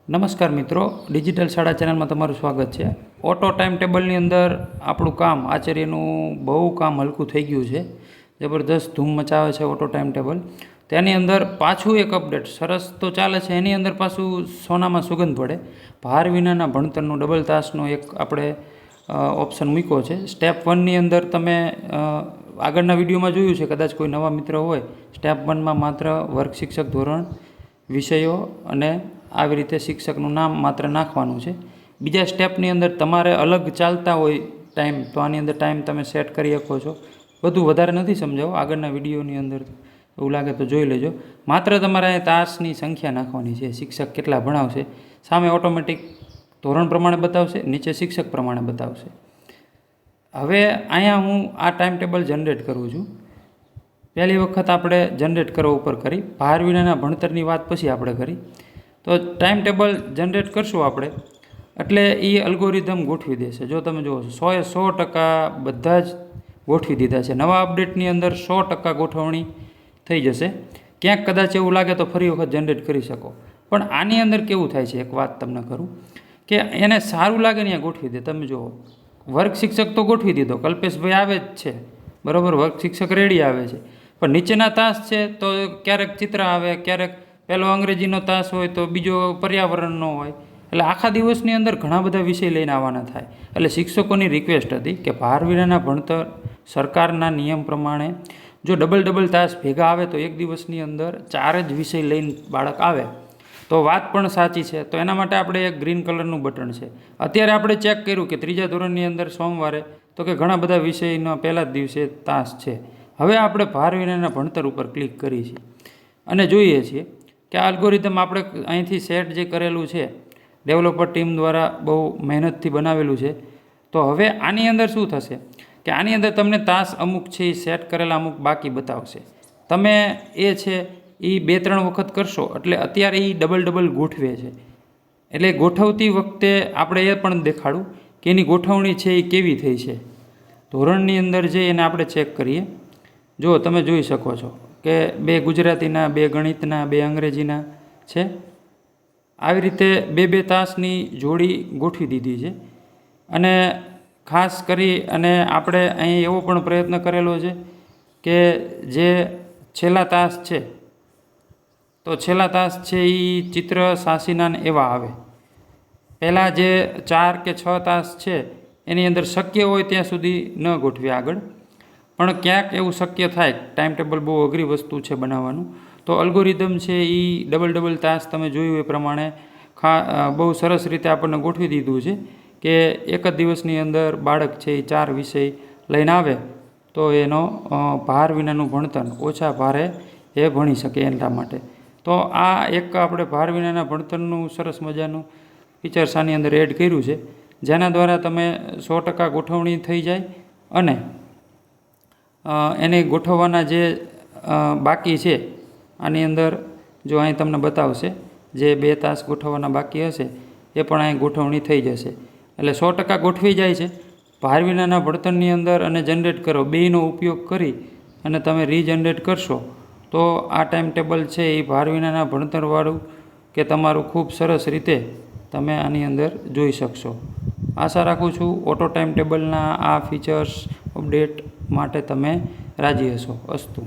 નમસ્કાર મિત્રો, ડિજિટલ શાળા ચેનલમાં તમારું સ્વાગત છે। ઓટો ટાઈમ ટેબલની અંદર આપણું કામ આચાર્યનું બહુ કામ હલકું થઈ ગયું છે, જબરદસ્ત ધૂમ મચાવે છે ઓટો ટાઈમ ટેબલ। તેની અંદર પાછું એક અપડેટ સરસ તો ચાલે છે, એની અંદર પાછું સોનામાં સુગંધ પડે ભાર વિનાના ભણતરનું ડબલ તાસનો એક આપણે ઓપ્શન મૂક્યો છે। સ્ટેપ 1ની અંદર તમે આગળના વિડીયોમાં જોયું છે, કદાચ કોઈ નવા મિત્ર હોય, સ્ટેપ 1માં માત્ર વર્ગ શિક્ષક ધોરણ વિષયો અને આવી રીતે શિક્ષકનું નામ માત્ર નાખવાનું છે। બીજા સ્ટેપની અંદર તમારે અલગ ચાલતા હોય ટાઈમ, તો આની અંદર ટાઈમ તમે સેટ કરી શકો છો। બધું વધારે નથી સમજાવો, આગળના વિડીયોની અંદર એવું લાગે તો જોઈ લેજો। માત્ર તમારે તાસની સંખ્યા નાખવાની છે, શિક્ષક કેટલા ભણાવશે, સામે ઓટોમેટિક ધોરણ પ્રમાણે બતાવશે, નીચે શિક્ષક પ્રમાણે બતાવશે। હવે અહીંયા હું આ ટાઈમ ટેબલ જનરેટ કરું છું। પહેલી વખત આપણે જનરેટ કરવા ઉપર કરી, ભાર વિનાના ભણતરની વાત પછી આપણે કરી। તો ટાઈમ ટેબલ જનરેટ કરશું આપણે એટલે એ અલ્ગોરિધમ ગોઠવી દેશે। જો તમે જુઓ 100% બધા જ ગોઠવી દીધા છે। નવા અપડેટની અંદર 100% ગોઠવણી થઈ જશે। ક્યાંક કદાચ એવું લાગે તો ફરી વખત જનરેટ કરી શકો, પણ આની અંદર કેવું થાય છે, એક વાત તમને કરું કે એને સારું લાગે ને ગોઠવી દે। તમે જુઓ, વર્ગ શિક્ષક તો ગોઠવી દીધો, કલ્પેશભાઈ આવે જ છે, બરાબર, વર્ગ શિક્ષક રેડી આવે છે, પણ નીચેના તાસ છે તો ક્યારેક ચિત્ર આવે, ક્યારેક પહેલો અંગ્રેજીનો તાસ હોય તો બીજો પર્યાવરણનો હોય, એટલે આખા દિવસની અંદર ઘણા બધા વિષય લઈને આવવાના થાય। એટલે શિક્ષકોની રિક્વેસ્ટ હતી કે ભાર વિનાના ભણતર સરકારના નિયમ પ્રમાણે જો ડબલ તાસ ભેગા આવે તો એક દિવસની અંદર 4 જ વિષય લઈને બાળક આવે તો વાત પણ સાચી છે। તો એના માટે આપણે એક ગ્રીન કલરનું બટન છે। અત્યારે આપણે ચેક કર્યું કે 3જા ધોરણની અંદર સોમવારે તો કે ઘણા બધા વિષયનો પહેલા જ દિવસે તાસ છે। હવે આપણે ભાર વિનાના ભણતર ઉપર ક્લિક કરી છીએ અને જોઈએ છીએ કે આ અલ્ગોરિધમ આપણે અહીંથી સેટ જે કરેલું છે, ડેવલપર ટીમ દ્વારા બહુ મહેનતથી બનાવેલું છે। તો હવે આની અંદર શું થશે કે આની અંદર તમને તાસ અમુક છે એ સેટ કરેલા અમુક બાકી બતાવશે। તમે એ છે એ 2-3 વખત કરશો એટલે અત્યારે એ ડબલ ગોઠવે છે। એટલે ગોઠવતી વખતે આપણે એ પણ દેખાડું કે એની ગોઠવણી છે એ કેવી થઈ છે। ધોરણની અંદર જે એને આપણે ચેક કરીએ, જો તમે જોઈ શકો છો કે 2 ગુજરાતીના, 2 ગણિતના, 2 અંગ્રેજીના છે। આવી રીતે 2 તાસની જોડી ગોઠવી દીધી છે। અને ખાસ કરી અને આપણે અહીં એવો પણ પ્રયત્ન કરેલો છે કે જે છેલ્લા તાસ છે તો છેલ્લા તાસ છે એ ચિત્ર સાસીના એવા આવે। પહેલાં જે 4 કે 6 તાસ છે એની અંદર શક્ય હોય ત્યાં સુધી ન ગોઠવે આગળ, પણ ક્યાંક એવું શક્ય થાય, ટાઈમ ટેબલ બહુ અઘરી વસ્તુ છે બનાવવાનું, તો અલ્ગોરિધમ છે એ ડબલ તાસ તમે જોયું એ પ્રમાણે બહુ સરસ રીતે આપણને ગોઠવી દીધું છે કે એક જ દિવસની અંદર બાળક છે એ 4 વિષય લઈને આવે તો એનો ભાર વિનાનું ભણતર ઓછા ભારે એ ભણી શકે એટલા માટે। તો આ એક આપણે ભાર વિનાના ભણતરનું સરસ મજાનું ફીચર્સ આની અંદર એડ કર્યું છે, જેના દ્વારા તમે 100% ગોઠવણી થઈ જાય અને એને ગોઠવવાના જે બાકી છે આની અંદર જો અહીં તમને બતાવશે જે 2 તાસ ગોઠવવાના બાકી હશે એ પણ અહીં ગોઠવણી થઈ જશે। એટલે 100% ગોઠવી જાય છે। ભાર વિનાના ભણતરની અંદર અને જનરેટ કરો બેયનો ઉપયોગ કરી અને તમે રીજનરેટ કરશો તો આ ટાઈમ ટેબલ છે એ ભાર વિનાના ભણતરવાળું કે તમારું ખૂબ સરસ રીતે તમે આની અંદર જોઈ શકશો। આશા રાખું છું ઓટો ટાઈમ ટેબલના આ ફીચર્સ અપડેટ માટે તમે રાજી હશો। અસ્તુ।